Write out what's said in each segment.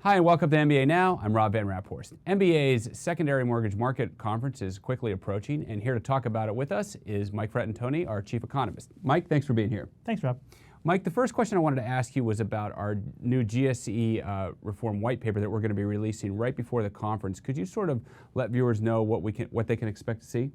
Hi, and welcome to MBA Now. I'm Rob Van Raphorst. MBA's Secondary Mortgage Market Conference is quickly approaching, and here to talk about it with us is Mike Fratantoni, our Chief Economist. Mike, thanks for being here. Thanks, Rob. Mike, the first question I wanted to ask you was about our new GSE reform white paper that we're going to be releasing right before the conference. Could you sort of let viewers know what they can expect to see?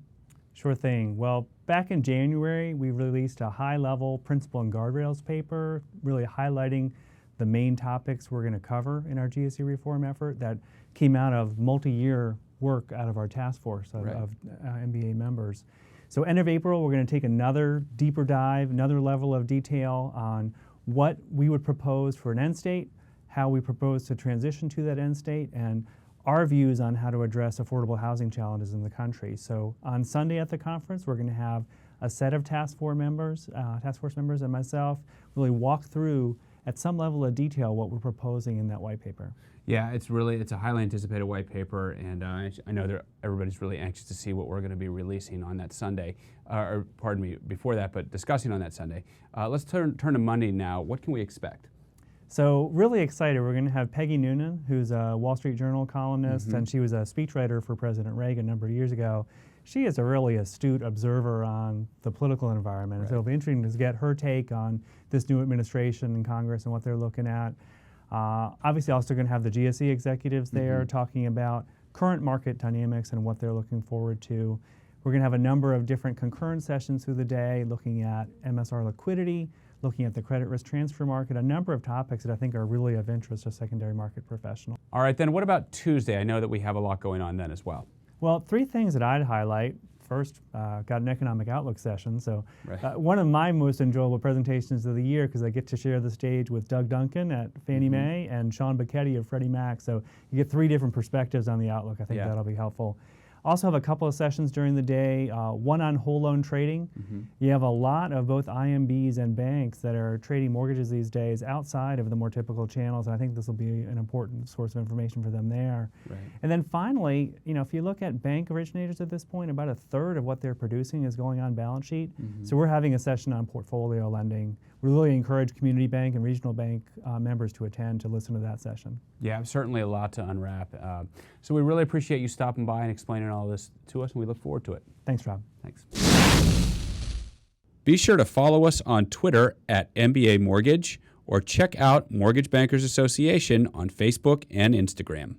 Sure thing. Well, back in January, we released a high-level principle and guardrails paper, really highlighting the main topics we're going to cover in our GSE reform effort that came out of multi-year work out of our task force of MBA members. So end of April, we're going to take another deeper dive, another level of detail on what we would propose for an end state, how we propose to transition to that end state, and our views on how to address affordable housing challenges in the country. So on Sunday at the conference, we're going to have a set of task force members and myself really walk through at some level of detail what we're proposing in that white paper. Yeah, it's a highly anticipated white paper, and I know that everybody's really anxious to see what we're going to be releasing on that Sunday, or pardon me, before that, but discussing on that Sunday. Let's turn to Monday now. What can we expect? So really excited. We're going to have Peggy Noonan, who's a Wall Street Journal columnist, and she was a speechwriter for President Reagan a number of years ago. She is a really astute observer on the political environment. Right. So it'll be interesting to get her take on this new administration and Congress and what they're looking at. Obviously, also going to have the GSE executives there talking about current market dynamics and what they're looking forward to. We're going to have a number of different concurrent sessions through the day looking at MSR liquidity, looking at the credit risk transfer market, a number of topics that I think are really of interest to secondary market professionals. All right, then what about Tuesday? I know that we have a lot going on then as well. Well, three things that I'd highlight. First, got an economic outlook session. So one of my most enjoyable presentations of the year because I get to share the stage with Doug Duncan at Fannie Mae and Sean Bacchetti of Freddie Mac. So you get three different perspectives on the outlook. I think that'll be helpful. Also have a couple of sessions during the day, one on whole loan trading. You have a lot of both IMBs and banks that are trading mortgages these days outside of the more typical channels, and I think this will be an important source of information for them there. Right. And then finally, if you look at bank originators at this point, about a third of what they're producing is going on balance sheet. So we're having a session on portfolio lending. We really encourage community bank and regional bank members to attend to listen to that session. Yeah, certainly a lot to unwrap. So we really appreciate you stopping by and explaining all this to us, and we look forward to it. Thanks, Rob. Thanks. Be sure to follow us on Twitter at MBA Mortgage or check out Mortgage Bankers Association on Facebook and Instagram.